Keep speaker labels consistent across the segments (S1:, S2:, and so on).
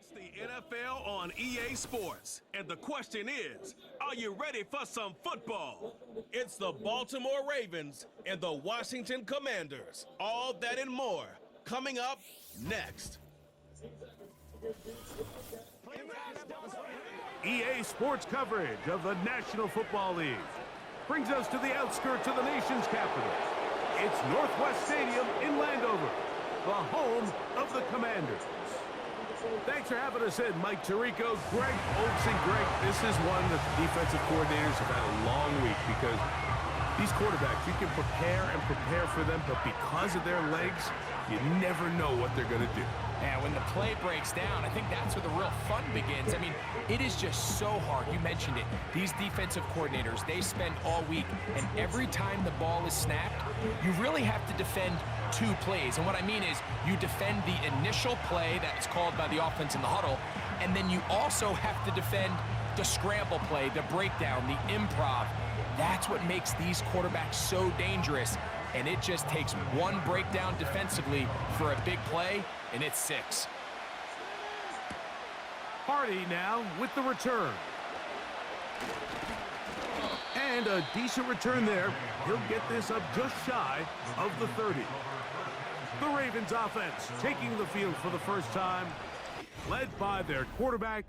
S1: It's the NFL on EA Sports, and the question is, are you ready for some football? It's the Baltimore Ravens and the Washington Commanders. All that and more coming up next.
S2: EA Sports coverage of the National Football League brings us to the outskirts of the nation's capital. It's Northwest Stadium in Landover, the home of the Commanders. Thanks for having us in, Mike Tirico, Greg Olsen. Greg, this is one that the defensive coordinators have had a long week because these quarterbacks, you can prepare and prepare for them, but because of their legs, you never know what they're going to do.
S3: And when the play breaks down, I think that's where the real fun begins. I mean, it is just so hard. You mentioned it. These defensive coordinators, they spend all week, and every time the ball is snapped, you really have to defend two plays. And what I mean is you defend the initial play that's called by the offense in the huddle, and then you also have to defend the scramble play, the breakdown, the improv. That's what makes these quarterbacks so dangerous. And it just takes one breakdown defensively for a big play, and it's 6.
S2: Hardy now with the return. And a decent return there. He'll get this up just shy of the 30. The Ravens offense taking the field for the first time, led by their quarterback,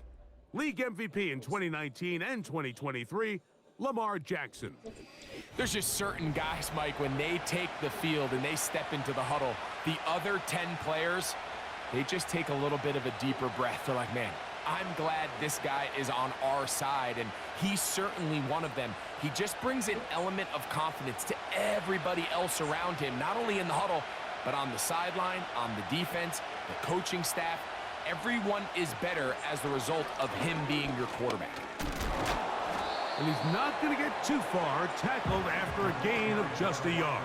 S2: league MVP in 2019 and 2023, Lamar Jackson.
S3: There's just certain guys, Mike, when they take the field and they step into the huddle, the other 10 players, they just take a little bit of a deeper breath. They're like, man, I'm glad this guy is on our side, and he's certainly one of them. He just brings an element of confidence to everybody else around him, not only in the huddle, but on the sideline, on the defense, the coaching staff. Everyone is better as the result of him being your quarterback.
S2: And he's not going to get too far, tackled after a gain of just a yard.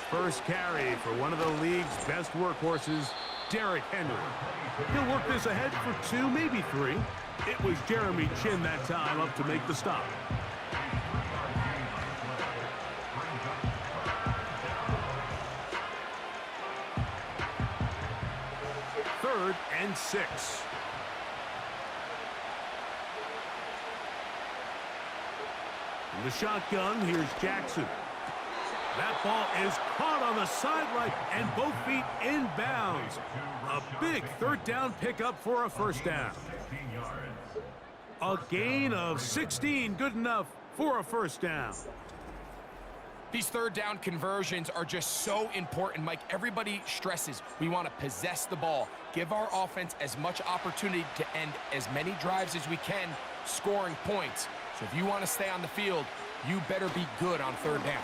S2: First carry for one of the league's best workhorses, Derrick Henry. He'll work this ahead for 2, maybe 3. It was Jeremy Chin that time up to make the stop. Third and 6. In the shotgun, here's Jackson. That ball is caught on the sideline and both feet inbounds. A big third down pickup for a first down. A gain of 16, good enough for a first down.
S3: These third down conversions are just so important, Mike. Everybody stresses we want to possess the ball, give our offense as much opportunity to end as many drives as we can, scoring points. So if you want to stay on the field, you better be good on third down.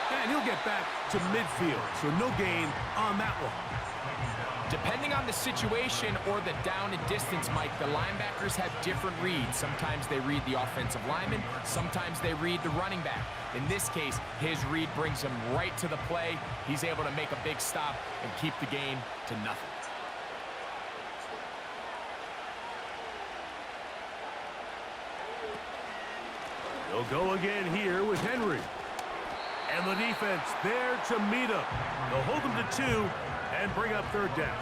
S2: And he'll get back to midfield, so no gain on that one.
S3: Depending on the situation or the down and distance, Mike, the linebackers have different reads. Sometimes they read the offensive lineman, sometimes they read the running back. In this case, his read brings him right to the play. He's able to make a big stop and keep the gain to nothing.
S2: They'll go again here with Henry. And the defense there to meet him. They'll hold him to 2 and bring up third down.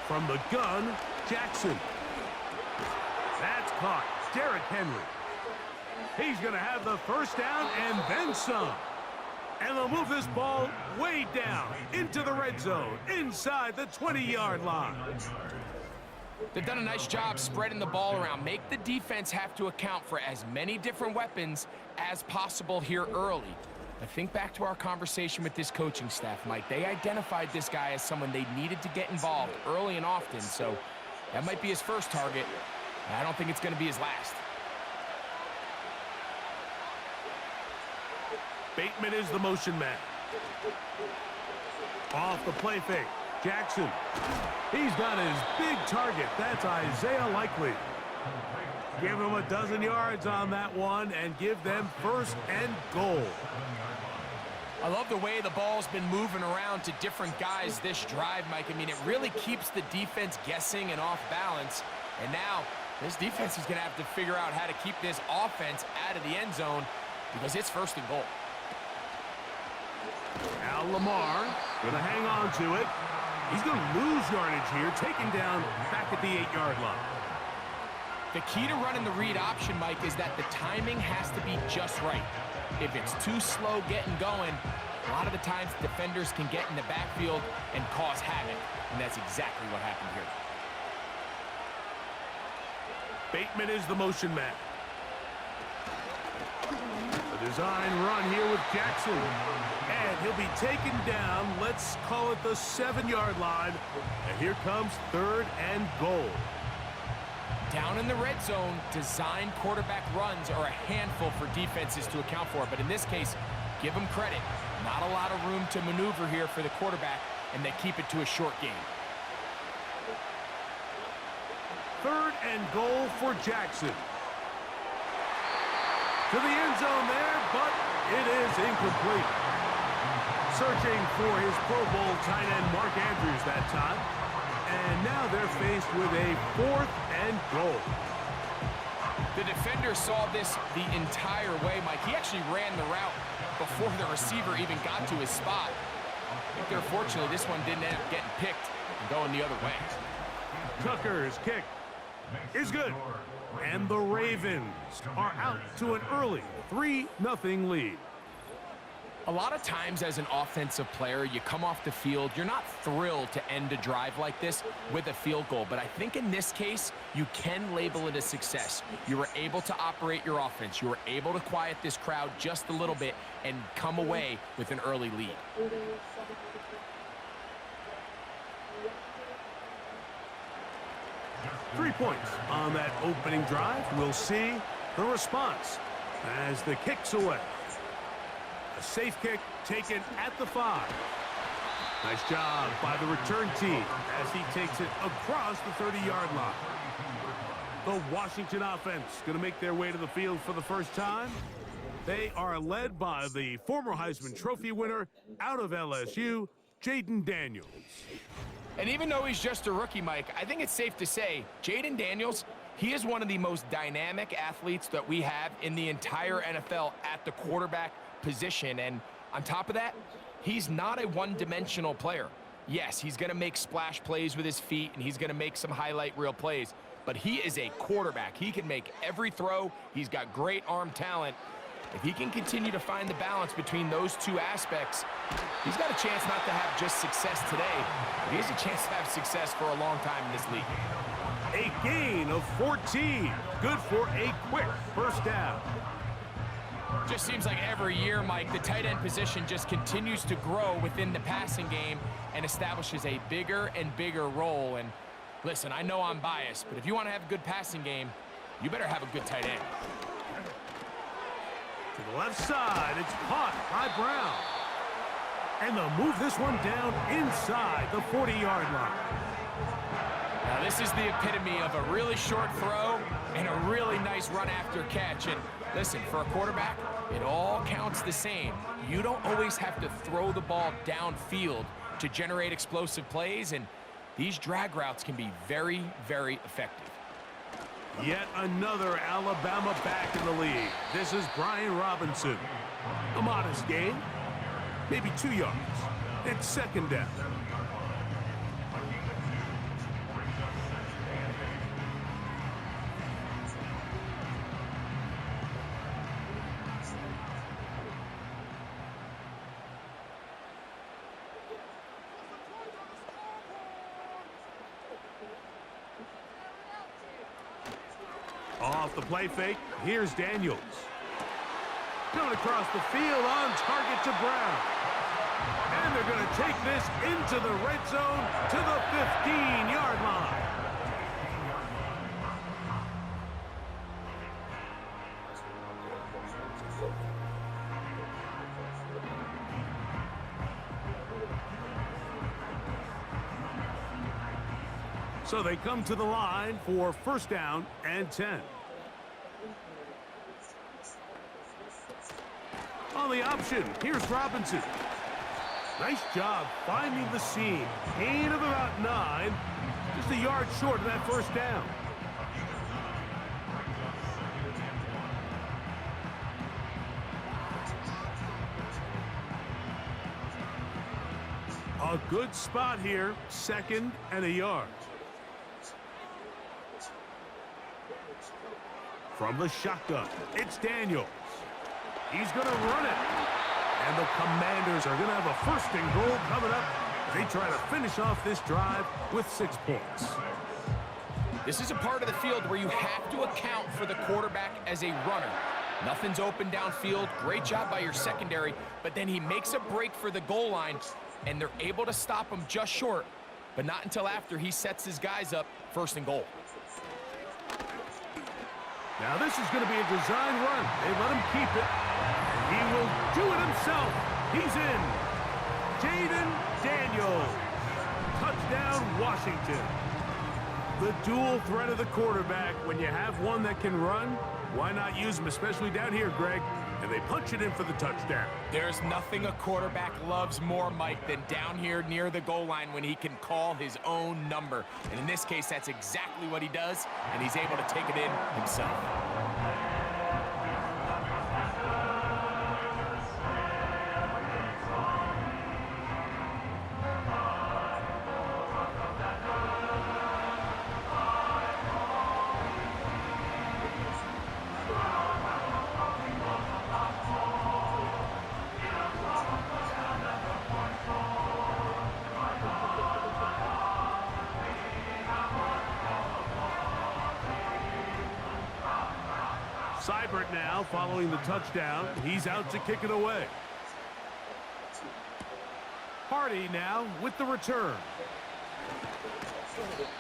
S2: From the gun, Jackson. That's caught. Derrick Henry. He's going to have the first down and then some. And they'll move this ball way down into the red zone, inside the 20-yard line.
S3: They've done a nice job spreading the ball around. Make the defense have to account for as many different weapons as possible here early. But think back to our conversation with this coaching staff, Mike. They identified this guy as someone they needed to get involved early and often. So that might be his first target. I don't think it's going to be his last.
S2: Bateman is the motion man. Off the play fake. Jackson. He's got his big target. That's Isaiah Likely. Give him a dozen yards on that one and give them 1st and goal.
S3: I love the way the ball's been moving around to different guys this drive, Mike. I mean, it really keeps the defense guessing and off balance. And now this defense is going to have to figure out how to keep this offense out of the end zone because it's 1st and goal.
S2: Now Lamar going to hang on to it. He's going to lose yardage here, taken down back at the 8-yard line.
S3: The key to running the read option, Mike, is that the timing has to be just right. If it's too slow getting going, a lot of the times defenders can get in the backfield and cause havoc, and that's exactly what happened here.
S2: Bateman is the motion man. The design run here with Jackson. And he'll be taken down, let's call it the 7-yard line. And here comes 3rd and goal.
S3: Down in the red zone, design quarterback runs are a handful for defenses to account for. But in this case, give them credit. Not a lot of room to maneuver here for the quarterback, and they keep it to a short game.
S2: 3rd and goal for Jackson. To the end zone there, but it is incomplete. Searching for his Pro Bowl tight end Mark Andrews that time. And now they're faced with a 4th and goal.
S3: The defender saw this the entire way, Mike. He actually ran the route before the receiver even got to his spot. I think they're fortunate this one didn't end up getting picked and going the other way.
S2: Tucker's kick is good. And the Ravens are out to an early 3-0 lead.
S3: A lot of times as an offensive player, you come off the field, you're not thrilled to end a drive like this with a field goal. But I think in this case, you can label it a success. You were able to operate your offense. You were able to quiet this crowd just a little bit and come away with an early lead.
S2: 3 points on that opening drive. We'll see the response as the kick's away. A safe kick taken at the 5. Nice job by the return team as he takes it across the 30-yard line. The Washington offense going to make their way to the field for the first time. They are led by the former Heisman Trophy winner out of LSU, Jaden Daniels.
S3: And even though he's just a rookie, Mike, I think it's safe to say Jaden Daniels, he is one of the most dynamic athletes that we have in the entire NFL at the quarterback position. And on top of that, he's not a one-dimensional player. Yes, he's going to make splash plays with his feet, and he's going to make some highlight reel plays. But he is a quarterback. He can make every throw. He's got great arm talent. If he can continue to find the balance between those two aspects, he's got a chance not to have just success today, but he has a chance to have success for a long time in this league.
S2: A gain of 14. Good for a quick first down.
S3: Just seems like every year, Mike, the tight end position just continues to grow within the passing game and establishes a bigger and bigger role. And listen, I know I'm biased, but if you want to have a good passing game, you better have a good tight end.
S2: To the left side, it's caught by Brown. And they'll move this one down inside the 40-yard line.
S3: Now, this is the epitome of a really short throw and a really nice run after catch. And listen, for a quarterback, it all counts the same. You don't always have to throw the ball downfield to generate explosive plays, and these drag routes can be very, very effective.
S2: Yet another Alabama back in the league. This is Brian Robinson. A modest gain, maybe 2 yards. It's second down. Off the play fake, here's Daniels. Coming across the field on target to Brown. And they're going to take this into the red zone to the 15-yard line. So they come to the line for first down and 10. On the option, here's Robinson. Nice job finding the seam. Gain of about 9. Just a yard short of that first down. A good spot here, 2nd and a yard. From the shotgun, it's Daniels. He's going to run it. And the Commanders are going to have a 1st and goal coming up. They try to finish off this drive with 6 points.
S3: This is a part of the field where you have to account for the quarterback as a runner. Nothing's open downfield. Great job by your secondary. But then he makes a break for the goal line, and they're able to stop him just short, but not until after he sets his guys up 1st and goal.
S2: Now this is going to be a design run. They let him keep it. He will do it himself. He's in. Jaden Daniels. Touchdown, Washington. The dual threat of the quarterback. When you have one that can run, why not use him, especially down here, Greg? And they punch it in for the touchdown.
S3: There's nothing a quarterback loves more, Mike, than down here near the goal line when he can call his own number. And in this case, that's exactly what he does, and he's able to take it in himself.
S2: Seibert now following the touchdown. He's out to kick it away. Hardy now with the return.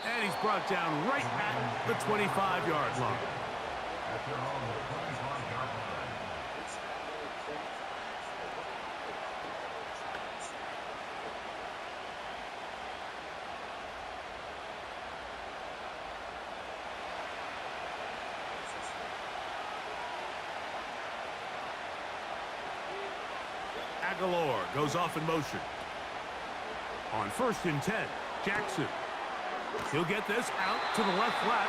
S2: And he's brought down right at the 25-yard line. Aguilar goes off in motion. On 1st and 10, Jackson. He'll get this out to the left flat.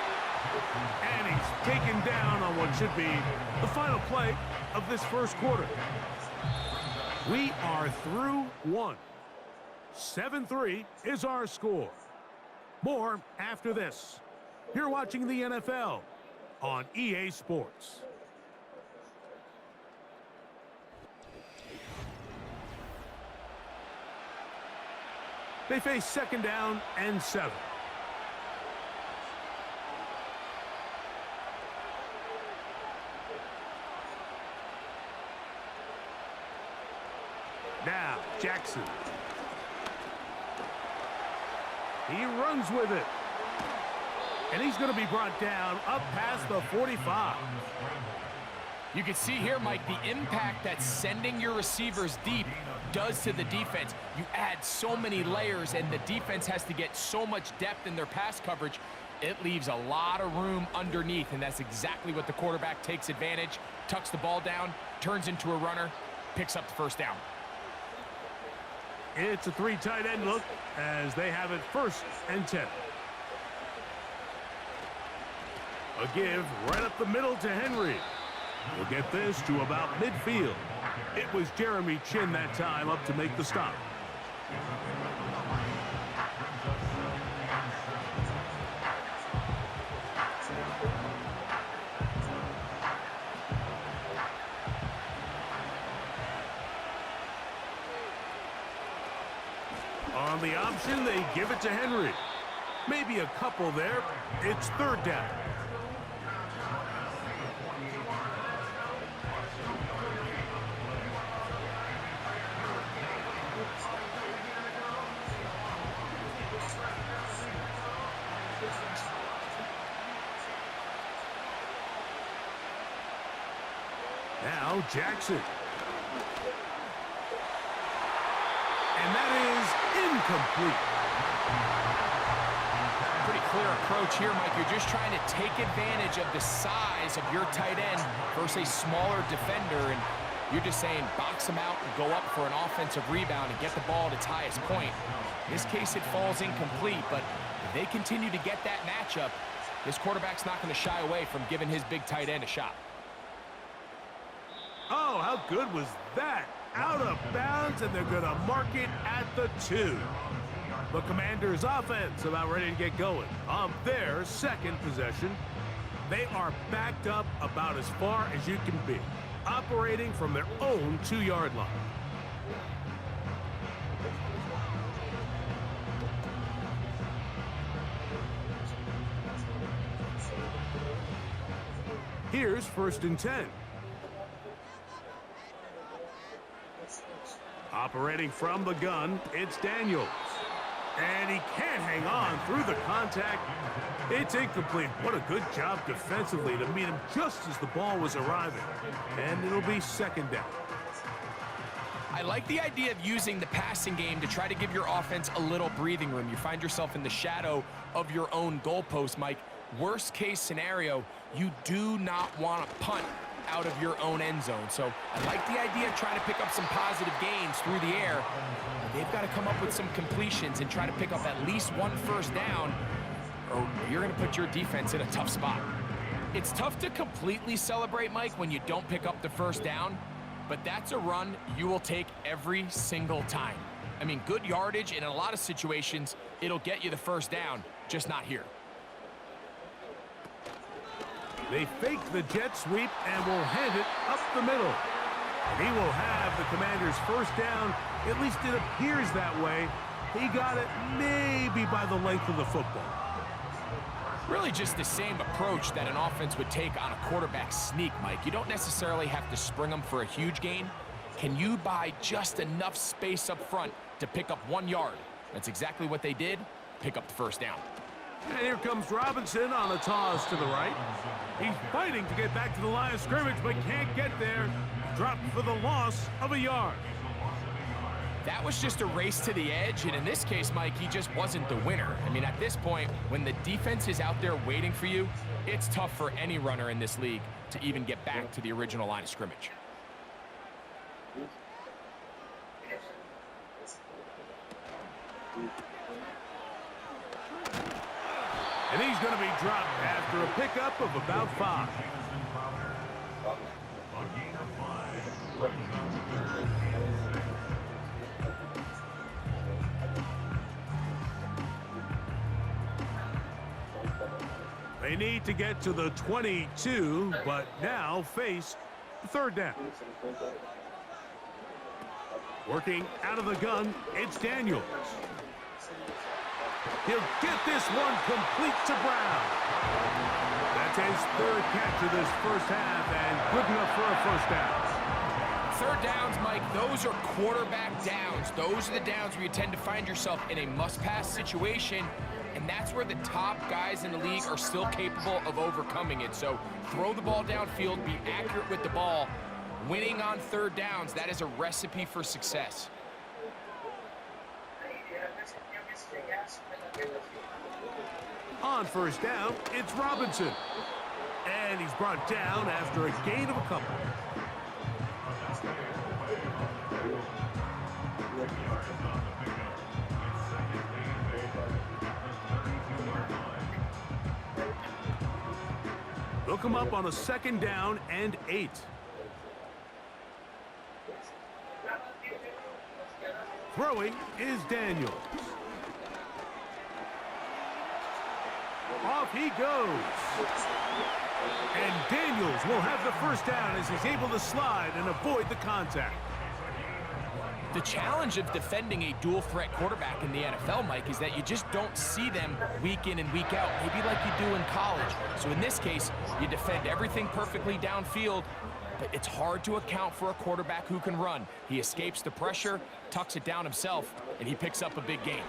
S2: And he's taken down on what should be the final play of this 1st quarter. We are through 1. 7-3 is our score. More after this. You're watching the NFL on EA Sports. They face 2nd down and 7. Now, Jackson. He runs with it. And he's going to be brought down up past the 45.
S3: You can see here, Mike, the impact that sending your receivers deep does to the defense. You add so many layers, and the defense has to get so much depth in their pass coverage. It leaves a lot of room underneath, and that's exactly what the quarterback takes advantage, tucks the ball down, turns into a runner, picks up the 1st down.
S2: It's a 3 tight end look as they have it 1st and 10. A give right up the middle to Henry. We'll get this to about midfield. It was Jeremy Chin that time up to make the stop. On the option, they give it to Henry. Maybe a couple there. It's 3rd down. Now Jackson. And that is incomplete.
S3: pretty clear approach here, Mike. You're just trying to take advantage of the size of your tight end versus a smaller defender, and you're just saying box him out and go up for an offensive rebound and get the ball at its highest point. In this case, it falls incomplete, but if they continue to get that matchup, this quarterback's not going to shy away from giving his big tight end a shot.
S2: Oh, how good was that? Out of bounds, and they're going to mark it at the 2. The Commanders' offense about ready to get going on their second possession. They are backed up about as far as you can be, operating from their own 2-yard line. Here's 1st and 10. Operating from the gun, it's Daniels. And he can't hang on through the contact. It's incomplete. What a good job defensively to meet him just as the ball was arriving. And it'll be 2nd down.
S3: I like the idea of using the passing game to try to give your offense a little breathing room. You find yourself in the shadow of your own goalpost, Mike. Worst case scenario, you do not want to punt out of your own end zone. So I like the idea of trying to pick up some positive gains through the air. They've got to come up with some completions and try to pick up at least 1 first down, or you're going to put your defense in a tough spot. It's tough to completely celebrate, Mike, when you don't pick up the 1st down, but that's a run you will take every single time. I mean, good yardage, and in a lot of situations, it'll get you the 1st down, just not here.
S2: They fake the jet sweep and will hand it up the middle. And he will have the Commanders' 1st down. At least it appears that way. He got it maybe by the length of the football.
S3: Really just the same approach that an offense would take on a quarterback sneak, Mike. You don't necessarily have to spring them for a huge gain. Can you buy just enough space up front to pick up 1 yard? That's exactly what they did. Pick up the 1st down.
S2: And here comes Robinson on a toss to the right. He's fighting to get back to the line of scrimmage, but can't get there. Dropped for the loss of a yard.
S3: That was just a race to the edge, and in this case, Mike, he just wasn't the winner. I mean, at this point, when the defense is out there waiting for you, it's tough for any runner in this league to even get back to the original line of scrimmage.
S2: And he's going to be dropped after a pickup of about 5. They need to get to the 22, but now face 3rd down. Working out of the gun, it's Daniels. He'll get this one complete to Brown. That's his 3rd catch of this 1st half, and good enough for a 1st down.
S3: 3rd downs, Mike, those are quarterback downs. Those are the downs where you tend to find yourself in a must-pass situation, and that's where the top guys in the league are still capable of overcoming it. So throw the ball downfield, be accurate with the ball. Winning on 3rd downs, that is a recipe for success.
S2: On 1st down, it's Robinson. And he's brought down after a gain of a couple. They'll come up on a 2nd down and 8. Throwing is Daniels. Off he goes. And Daniels will have the 1st down as he's able to slide and avoid the contact.
S3: The challenge of defending a dual-threat quarterback in the NFL, Mike, is that you just don't see them week in and week out, maybe like you do in college. So in this case, you defend everything perfectly downfield, but it's hard to account for a quarterback who can run. He escapes the pressure, tucks it down himself, and he picks up a big gain.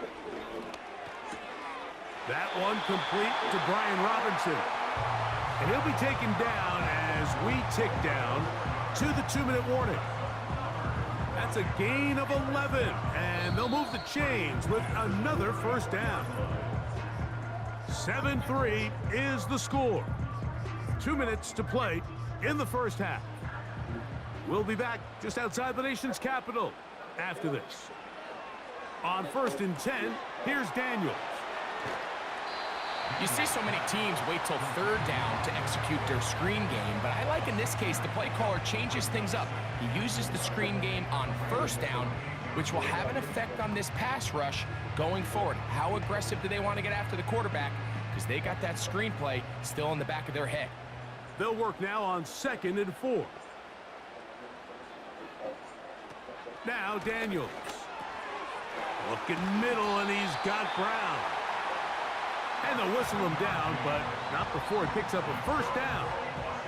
S2: That one complete to Brian Robinson. And he'll be taken down as we tick down to the 2-minute warning. That's a gain of 11, and they'll move the chains with another 1st down. 7-3 is the score. 2 minutes to play in the first half. We'll be back just outside the nation's capital after this. On 1st and 10, here's Daniels.
S3: You see so many teams wait till 3rd down to execute their screen game, but I like in this case the play caller changes things up. He uses the screen game on 1st down, which will have an effect on this pass rush going forward. How aggressive do they want to get after the quarterback? Because they got that screen play still in the back of their head.
S2: They'll work now on 2nd and 4. Now Daniels. Looking middle, and he's got Brown. And they'll whistle him down, but not before he picks up a 1st down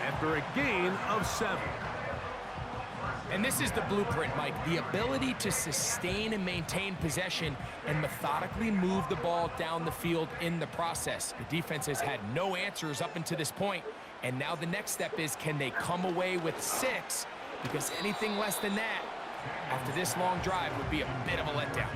S2: after a gain of 7.
S3: And this is the blueprint, Mike. The ability to sustain and maintain possession and methodically move the ball down the field in the process. The defense has had no answers up until this point, and now the next step is, can they come away with 6? Because anything less than that, after this long drive, would be a bit of a letdown.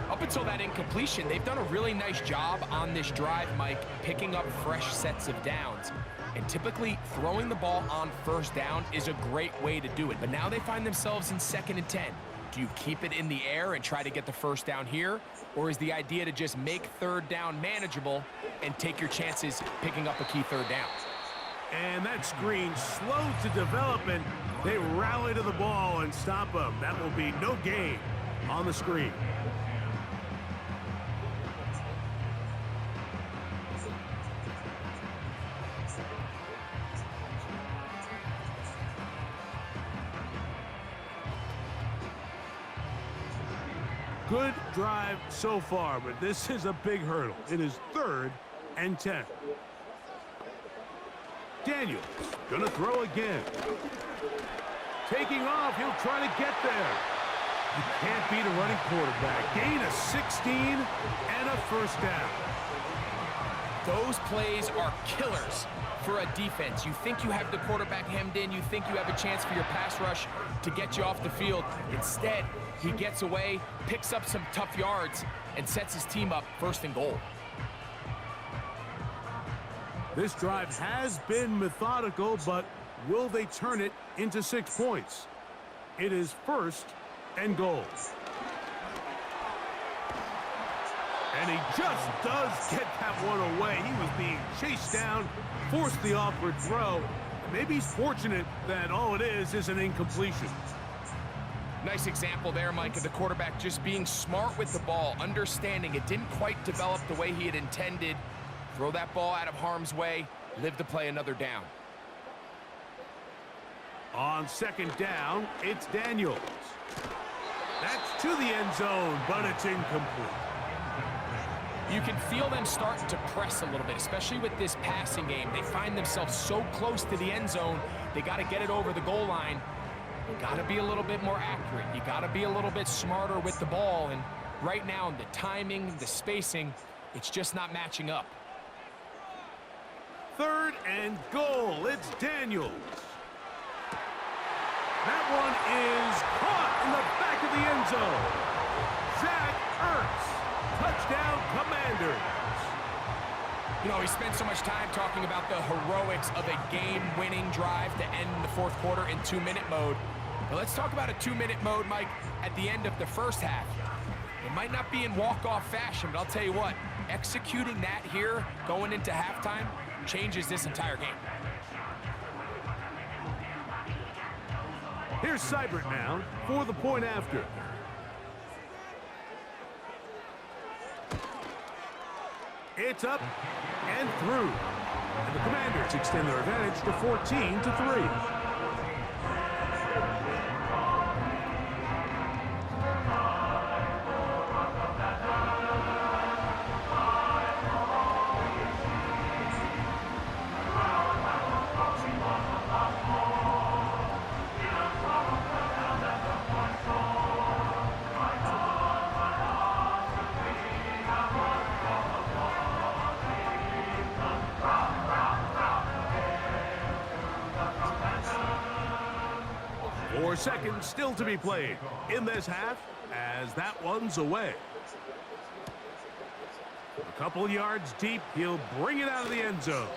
S3: Up until that incompletion, they've done a really nice job on this drive, Mike, picking up fresh sets of downs. And typically, throwing the ball on 1st down is a great way to do it. But now they find themselves in 2nd and 10. Do you keep it in the air and try to get the 1st down here? Or is the idea to just make 3rd down manageable and take your chances picking up a key 3rd down?
S2: And that screen slow to develop, and they rally to the ball and stop him. That will be no gain on the screen. Good drive so far, but this is a big hurdle. It is 3rd and 10. Daniels gonna throw again. Taking off, he'll try to get there. You can't beat a running quarterback. Gain of 16 and a 1st down.
S3: Those plays are killers for a defense. You think you have the quarterback hemmed in. You think you have a chance for your pass rush to get you off the field. Instead, he gets away, picks up some tough yards, and sets his team up 1st and goal.
S2: This drive has been methodical, but will they turn it into 6 points? It is 1st and goal. And he just does get that one away. He was being chased down, forced the awkward throw. Maybe he's fortunate that all it is an incompletion.
S3: Nice example there, Mike, of the quarterback just being smart with the ball, understanding it didn't quite develop the way he had intended. Throw that ball out of harm's way, live to play another down.
S2: On 2nd down, it's Daniels. That's to the end zone, but it's incomplete.
S3: You can feel them starting to press a little bit, especially with this passing game. They find themselves so close to the end zone, they got to get it over the goal line. You got to be a little bit more accurate. You got to be a little bit smarter with the ball. And right now, the timing, the spacing, it's just not matching up.
S2: 3rd and goal. It's Daniels. That one is caught in the back of the end zone. Zach Ertz. Touchdown, Commanders.
S3: You know, he spent so much time talking about the heroics of a game-winning drive to end the 4th quarter in 2-minute mode. But let's talk about a 2-minute mode, Mike, at the end of the 1st half. It might not be in walk-off fashion, but I'll tell you what, executing that here going into halftime changes this entire game.
S2: Here's Seibert now for the point after. It's up and through. And the Commanders extend their advantage to 14-3. Seconds still to be played in this half as that one's away. The Couple yards deep, he'll bring it out of the end zone.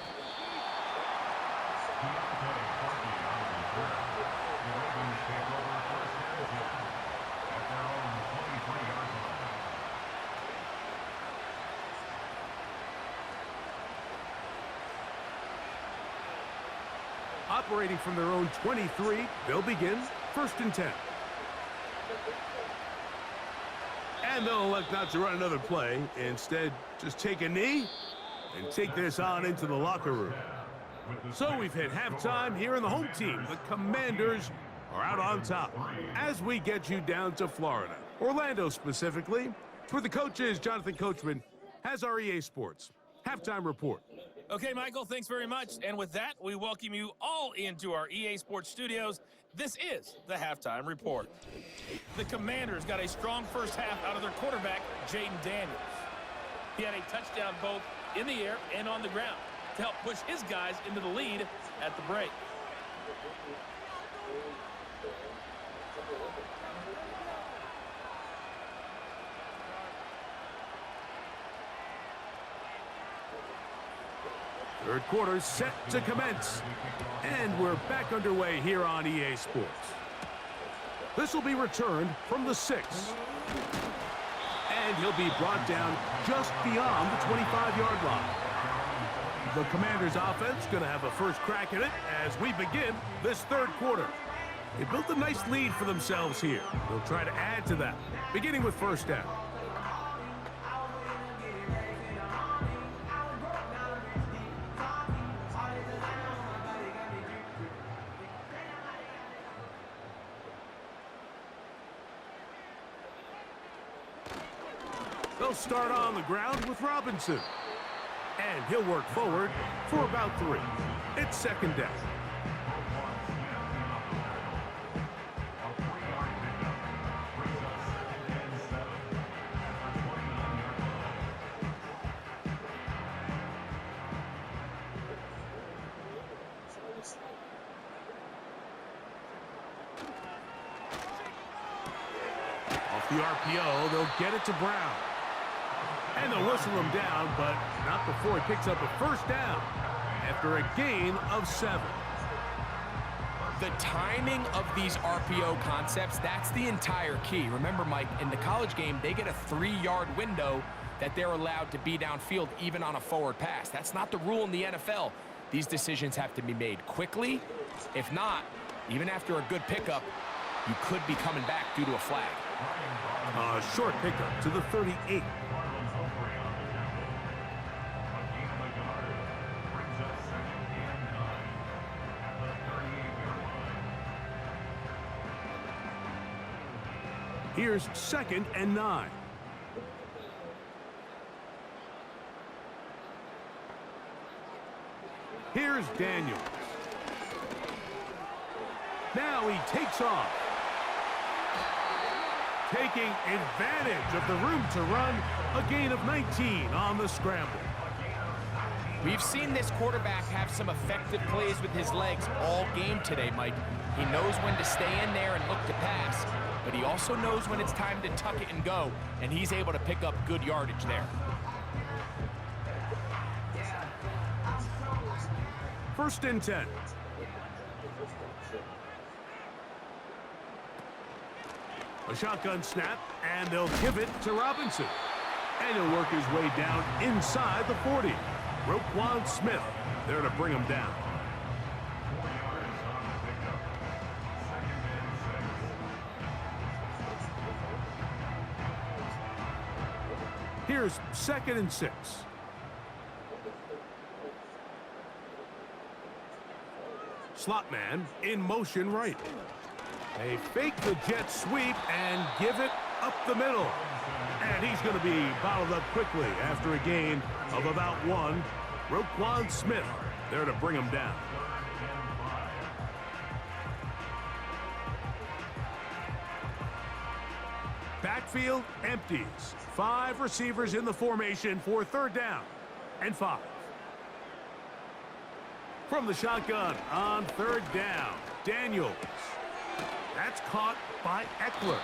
S2: Operating from their own 23, they'll begin 1st and 10. And they'll elect not to run another play. Instead, just take a knee and take this on into the locker room. So we've hit halftime here in the home team. The Commanders are out on top as we get you down to Florida. Orlando specifically. For the coaches, Jonathan Coachman has our EA Sports halftime report.
S4: Okay, Michael, thanks very much. And with that, we welcome you all into our EA Sports studios. This is the halftime report. The Commanders got a strong first half out of their quarterback, Jaden Daniels. He had a touchdown both in the air and on the ground to help push his guys into the lead at the break.
S2: Third quarter set to commence. And we're back underway here on EA Sports. This will be returned from the 6. And he'll be brought down just beyond the 25-yard line. The Commanders' offense going to have a first crack at it as we begin this third quarter. They built a nice lead for themselves here. They'll try to add to that, beginning with first down. They'll start on the ground with Robinson. And he'll work forward for about 3. It's second down. Off the RPO, they'll get it to Brown. And they'll whistle him down, but not before he picks up a first down after a gain of 7.
S3: The timing of these RPO concepts, that's the entire key. Remember, Mike, in the college game, they get a 3-yard window that they're allowed to be downfield even on a forward pass. That's not the rule in the NFL. These decisions have to be made quickly. If not, even after a good pickup, you could be coming back due to a flag.
S2: A short pickup to the 38. Here's 2nd and 9. Here's Daniels. Now he takes off. Taking advantage of the room to run, a gain of 19 on the scramble.
S3: We've seen this quarterback have some effective plays with his legs all game today, Mike. He knows when to stay in there and look to pass, but he also knows when it's time to tuck it and go, and he's able to pick up good yardage there.
S2: 1st and 10. A shotgun snap, and they'll give it to Robinson. And he'll work his way down inside the 40. Roquan Smith there to bring him down. Here's 2nd and 6. Slot man in motion right. They fake the jet sweep and give it up the middle. And he's going to be bottled up quickly after a gain of about 1. Roquan Smith there to bring him down. Backfield empties. 5 receivers in the formation for 3rd down and 5. From the shotgun on 3rd down, Daniels. That's caught by Eckler.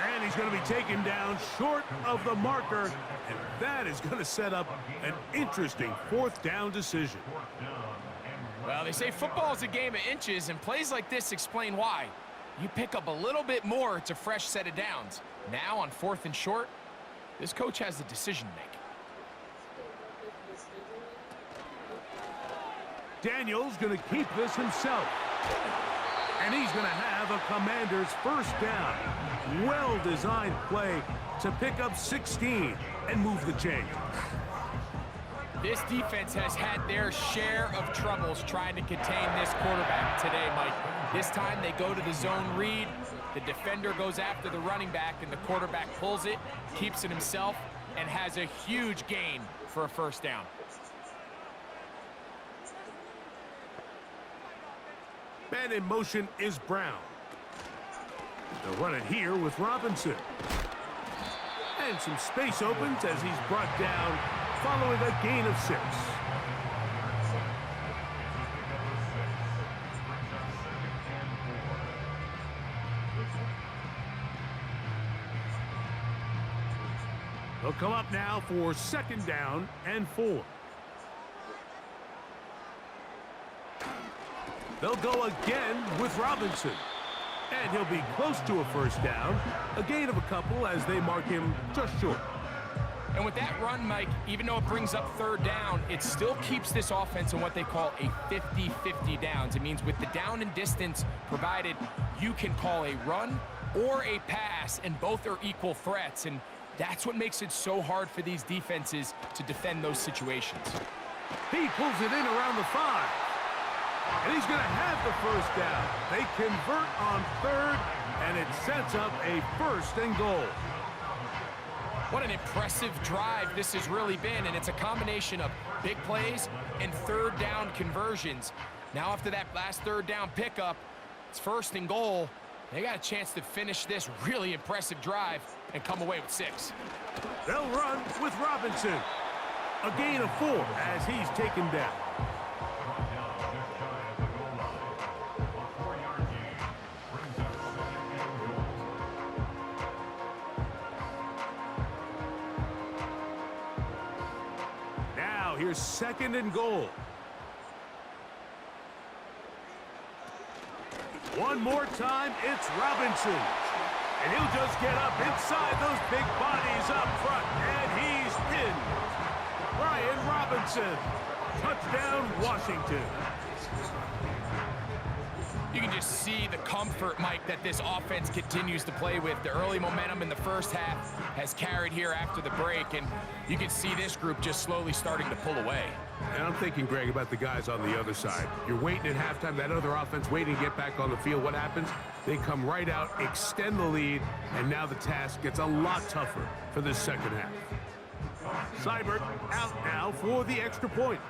S2: And he's going to be taken down short of the marker, and that is going to set up an interesting fourth down decision.
S3: Well, they say football is a game of inches, and plays like this explain why. You pick up a little bit more, it's a fresh set of downs. Now on 4th and short, this coach has a decision to make.
S2: Daniel's going to keep this himself. And he's going to have a Commander's first down. Well-designed play to pick up 16 and move the chain.
S3: This defense has had their share of troubles trying to contain this quarterback today, Mike. This time they go to the zone read. The defender goes after the running back, and the quarterback pulls it, keeps it himself, and has a huge gain for a first down.
S2: Man in motion is Brown. They'll run it here with Robinson. And some space opens as he's brought down following a gain of 6. They'll come up now for 2nd down and 4. They'll go again with Robinson. And he'll be close to a first down. A gain of a couple as they mark him just short.
S3: And with that run, Mike, even though it brings up 3rd down, it still keeps this offense in what they call a 50-50 downs. It means with the down and distance provided, you can call a run or a pass, and both are equal threats. And that's what makes it so hard for these defenses to defend those situations.
S2: He pulls it in around the 5. And he's going to have the first down. They convert on 3rd, and it sets up a 1st and goal.
S3: What an impressive drive this has really been, and it's a combination of big plays and 3rd down conversions. Now after that last 3rd down pickup, it's 1st and goal. They got a chance to finish this really impressive drive and come away with 6.
S2: They'll run with Robinson. A gain of 4 as he's taken down. Here's 2nd and goal. One more time, it's Robinson. And he'll just get up inside those big bodies up front. And he's pinned. Brian Robinson. Touchdown, Washington.
S3: You can just see the comfort, Mike, that this offense continues to play with. The early momentum in the first half has carried here after the break, and you can see this group just slowly starting to pull away.
S2: And I'm thinking, Greg, about the guys on the other side. You're waiting at halftime, that other offense waiting to get back on the field. What happens? They come right out, extend the lead, and now the task gets a lot tougher for this 2nd half. Seibert out now for the extra point.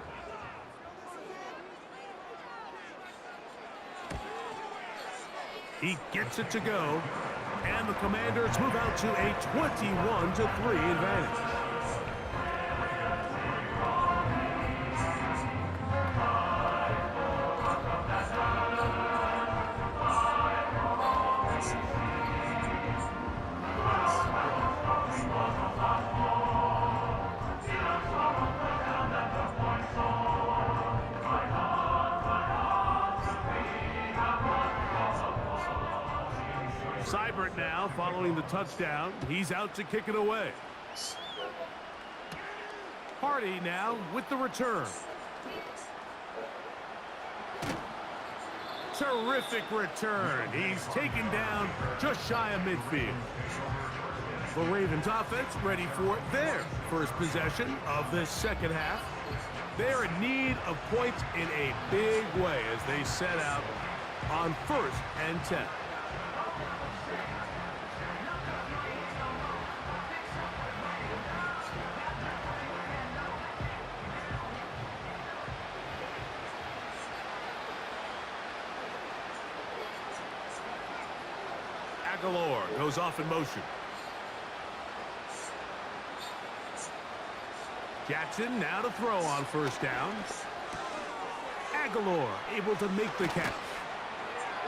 S2: He gets it to go, and the Commanders move out to a 21-3 advantage. Seibert now following the touchdown. He's out to kick it away. Hardy now with the return. Terrific return. He's taken down just shy of midfield. The Ravens offense ready for their first possession of this 2nd half. They're in need of points in a big way as they set out on 1st and 10. Aguilar goes off in motion. Jackson now to throw on 1st down. Aguilar able to make the catch.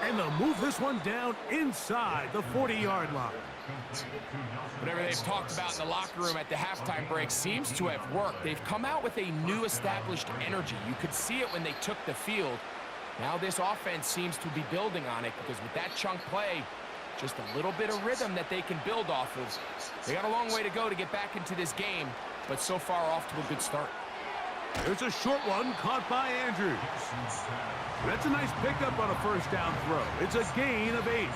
S2: And they'll move this one down inside the 40-yard line.
S3: Whatever they've talked about in the locker room at the halftime break seems to have worked. They've come out with a new established energy. You could see it when they took the field. Now this offense seems to be building on it because with that chunk play, just a little bit of rhythm that they can build off of. They got a long way to go to get back into this game, but so far off to a good start.
S2: There's a short one caught by Andrews. That's a nice pickup on a first down throw. It's a gain of 8.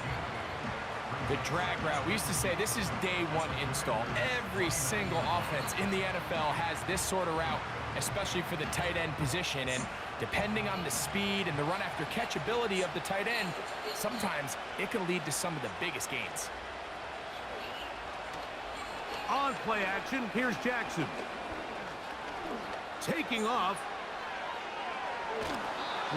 S3: The drag route, we used to say this is day one install. Every single offense in the NFL has this sort of route, especially for the tight end position. And depending on the speed and the run after catch ability of the tight end, sometimes it can lead to some of the biggest gains.
S2: On play action, here's Jackson. Taking off.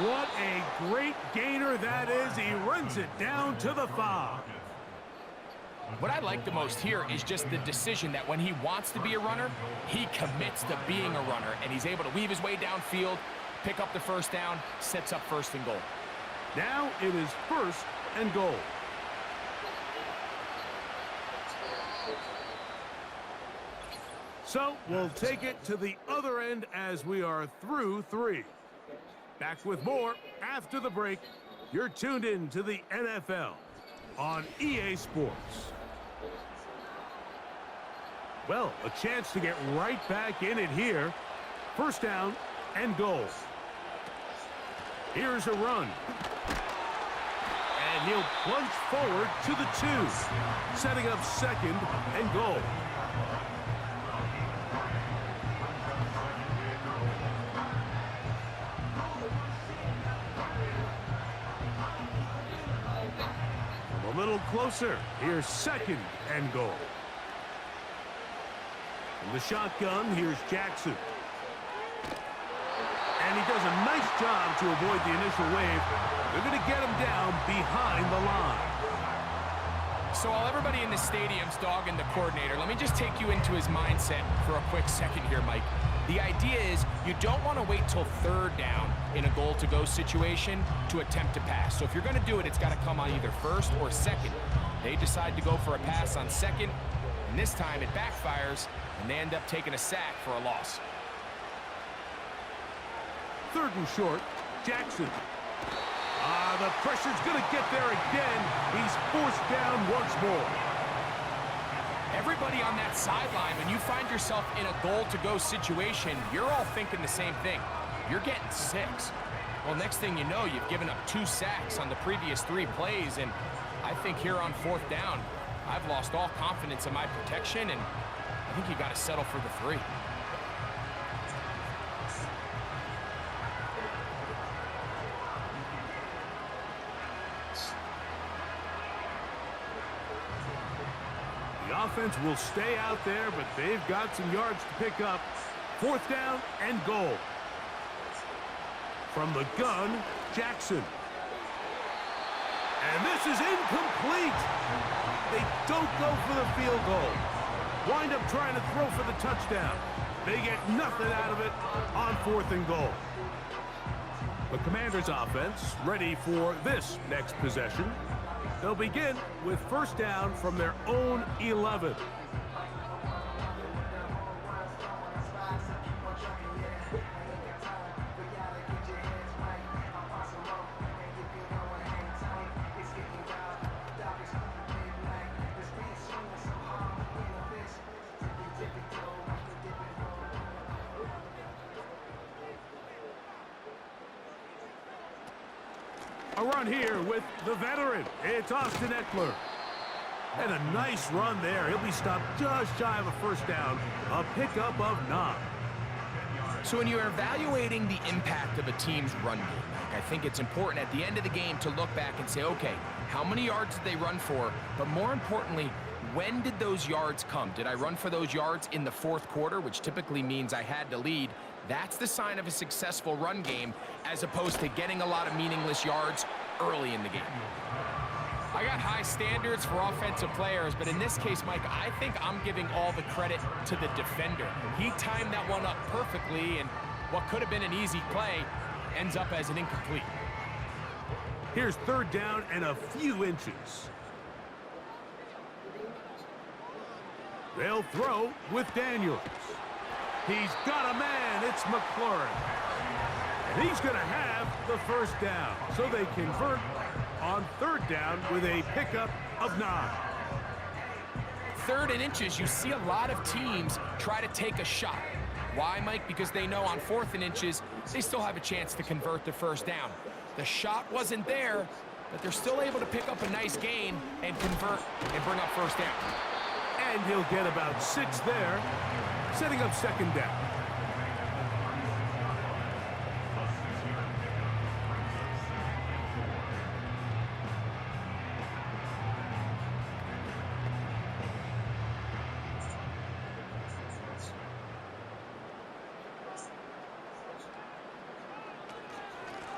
S2: What a great gainer that is. He runs it down to the 5.
S3: What I like the most here is just the decision that when he wants to be a runner, he commits to being a runner, and he's able to weave his way downfield, pick up the first down, sets up 1st and goal.
S2: Now it is 1st and goal. So we'll take it to the other end as we are through 3. Back with more after the break. You're tuned in to the NFL on EA Sports. Well, a chance to get right back in it here. 1st down and goal. Here's a run. And he'll plunge forward to the 2, setting up 2nd and goal. A little closer. Here's 2nd and goal. From the shotgun, here's Jackson. And he does a nice job to avoid the initial wave. They're going to get him down behind the line.
S3: So while everybody in the stadium's dogging the coordinator, let me just take you into his mindset for a quick second here, Mike. The idea is you don't want to wait till 3rd down in a goal-to-go situation to attempt to pass. So if you're going to do it, it's got to come on either 1st or 2nd. They decide to go for a pass on 2nd, and this time it backfires, and they end up taking a sack for a loss.
S2: 3rd and short, Jackson. The pressure's going to get there again. He's forced down once more.
S3: Everybody on that sideline, when you find yourself in a goal-to-go situation, you're all thinking the same thing. You're getting 6. Well, next thing you know, you've given up 2 sacks on the previous 3 plays, and I think here on 4th down, I've lost all confidence in my protection, and I think you got to settle for the 3.
S2: The offense will stay out there, but they've got some yards to pick up. 4th down and goal. From the gun, Jackson. And this is incomplete. They don't go for the field goal. Wind up trying to throw for the touchdown. They get nothing out of it on 4th and goal. The Commanders' offense ready for this next possession. They'll begin with 1st down from their own 11. A run here with the veteran. It's Austin Eckler. And a nice run there. He'll be stopped just shy of a 1st down. A pickup of 9.
S3: So when you're evaluating the impact of a team's run game, I think it's important at the end of the game to look back and say, okay, how many yards did they run for? But more importantly, when did those yards come? Did I run for those yards in the 4th quarter, which typically means I had to lead? That's the sign of a successful run game, as opposed to getting a lot of meaningless yards early in the game. I got high standards for offensive players, but in this case, Mike, I think I'm giving all the credit to the defender. He timed that one up perfectly, and what could have been an easy play ends up as an incomplete.
S2: Here's third down and a few inches. They'll throw with Daniels. He's got a man. It's McLaurin. And he's going to have the first down. So they convert on third down with a pickup of 9.
S3: Third and inches, you see a lot of teams try to take a shot. Why, Mike? Because they know on 4th and inches, they still have a chance to convert the first down. The shot wasn't there, but they're still able to pick up a nice gain and convert and bring up first down.
S2: And he'll get about 6 there, setting up second down.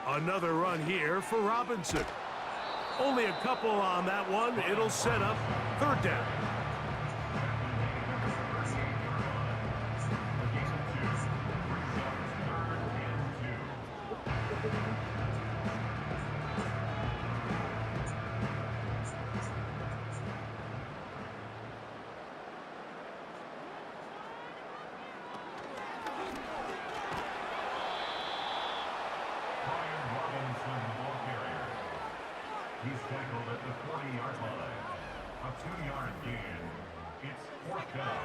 S2: Another run here for Robinson. Only a couple on that one. It'll set up third down.
S5: He's tackled at the 40-yard line. A 2-yard gain. It's fourth down.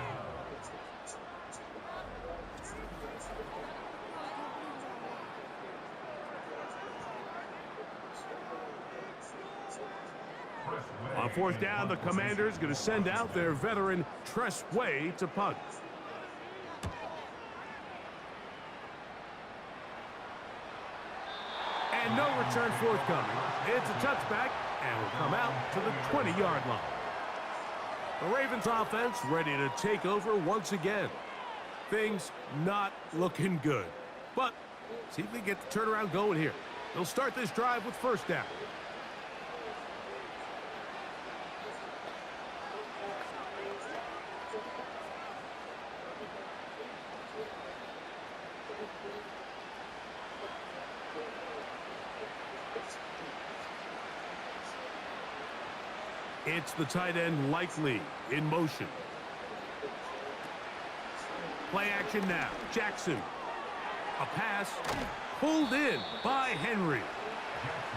S2: On fourth down, the Commanders going to send out their veteran Tress Way to punt. And no return forthcoming. It's a touchback and will come out to the 20-yard line. The Ravens offense ready to take over once again. Things not looking good. But see if they get the turnaround going here. They'll start this drive with first down. It's the tight end Likely in motion. Play action now. Jackson. A pass pulled in by Henry.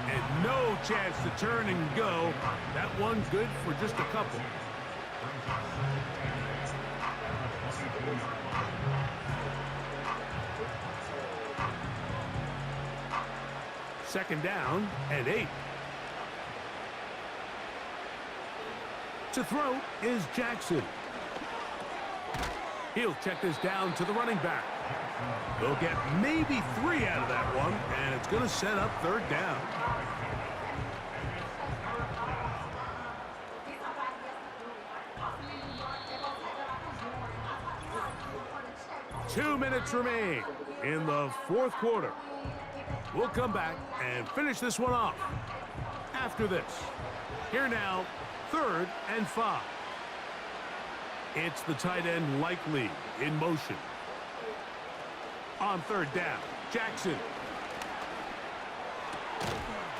S2: And no chance to turn and go. That one good for just a couple. Second down and 8. To throw is Jackson. He'll check this down to the running back. They'll get maybe 3 out of that one, and it's going to set up third down. Two minutes remain in the fourth quarter. We'll come back and finish this one off after this. Here now, 3rd and 5. It's the tight end Likely in motion. On third down, Jackson.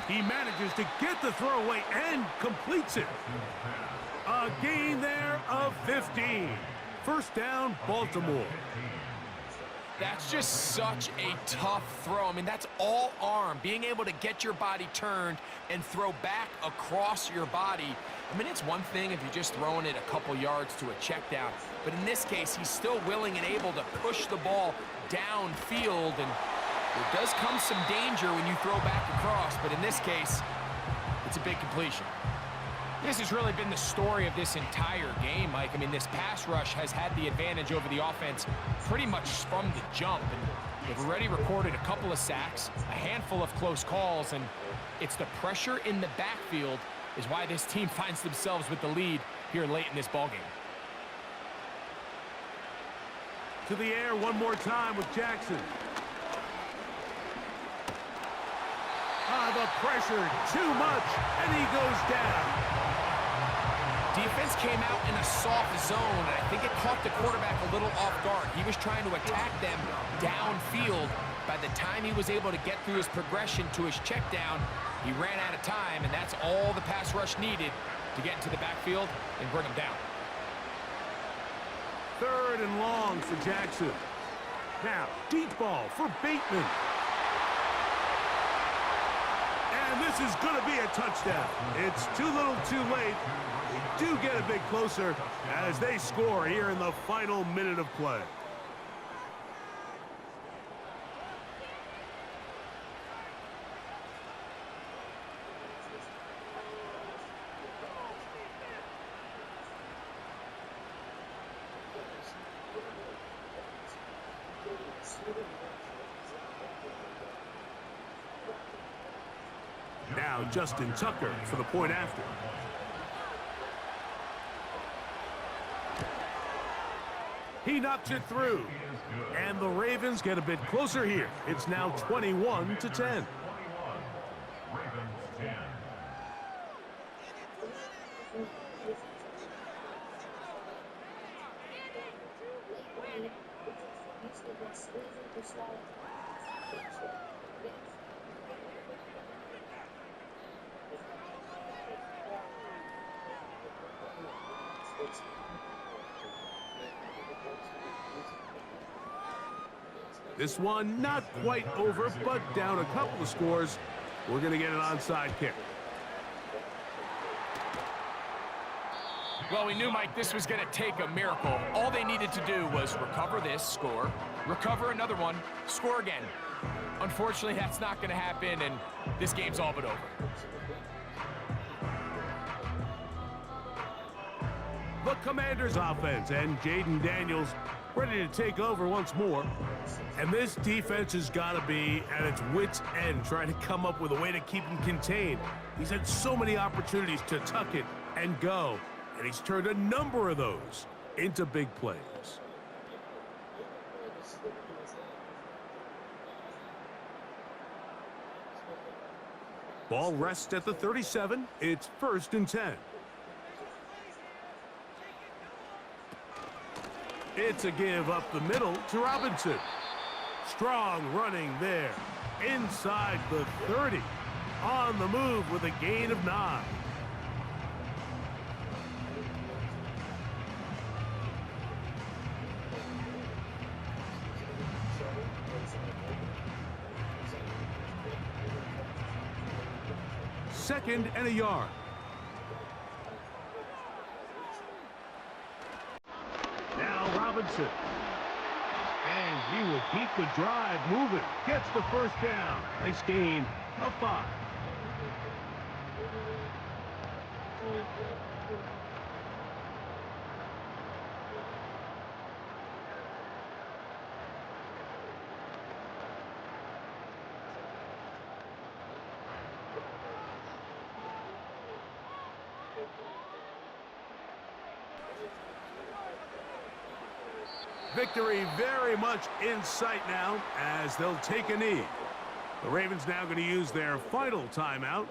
S2: He manages to get the throwaway and completes it. A gain there of 15. First down, Baltimore.
S3: That's just such a tough throw. I mean, that's all arm. Being able to get your body turned and throw back across your body. I mean, it's one thing if you're just throwing it a couple yards to a check down. But in this case, he's still willing and able to push the ball downfield. And there does come some danger when you throw back across. But in this case, it's a big completion. This has really been the story of this entire game, Mike. I mean, this pass rush has had the advantage over the offense pretty much from the jump. And they've already recorded a couple of sacks, a handful of close calls, and it's the pressure in the backfield is why this team finds themselves with the lead here late in this ballgame.
S2: To the air one more time with Jackson. The pressure, too much, and he goes down.
S3: Defense came out in a soft zone, and I think it caught the quarterback a little off guard. He was trying to attack them downfield, By the time he was able to get through his progression to his check down, he ran out of time, and that's all the pass rush needed to get into the backfield and bring him down.
S2: 3rd and long for Jackson. Now, deep ball for Bateman. And this is going to be a touchdown. It's too little too late. They do get a bit closer as they score here in the final minute of play. Now Justin Tucker for the point after. He knocks it through. And the Ravens get a bit closer here. It's now 21-10.
S5: 21. Ravens 10.
S2: This one not quite over, but down a couple of scores. We're going to get an onside kick.
S3: Well, we knew, Mike, this was going to take a miracle. All they needed to do was recover this, score, recover another one, score again. Unfortunately, that's not going to happen, and this game's all but over.
S2: The Commanders offense and Jaden Daniels ready to take over once more. And this defense has got to be at its wits' end trying to come up with a way to keep him contained. He's had so many opportunities to tuck it and go, and he's turned a number of those into big plays. Ball rests at the 37. It's 1st and 10. It's a give up the middle to Robinson. Strong running there. Inside the 30. On the move with a gain of 9. Second and a yard. Now Robinson. And he will keep the drive moving. Gets the first down. Nice gain of 5. Victory very much in sight now as they'll take a knee. The Ravens now going to use their final timeout,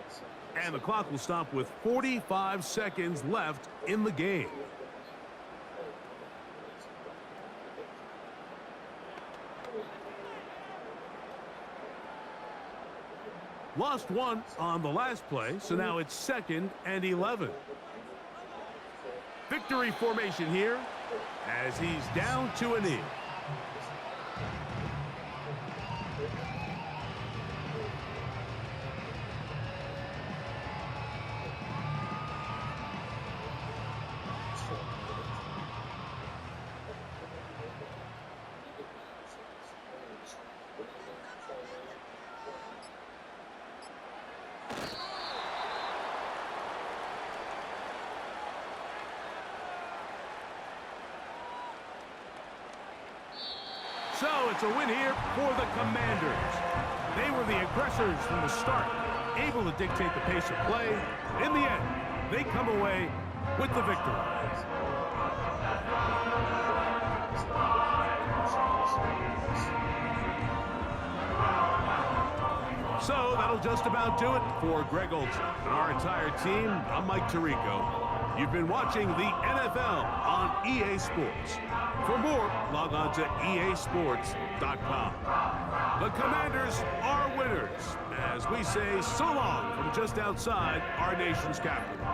S2: and the clock will stop with 45 seconds left in the game. Lost one on the last play, so now it's 2nd and 11. Victory formation here as he's down to a knee. So it's a win here for the Commanders. They were the aggressors from the start, able to dictate the pace of play. In the end, they come away with the victory. So that'll just about do it for Greg Olson and our entire team. I'm Mike Tirico. You've been watching the NFL on EA Sports. For more, log on to easports.com. The Commanders are winners, as we say so long from just outside our nation's capital.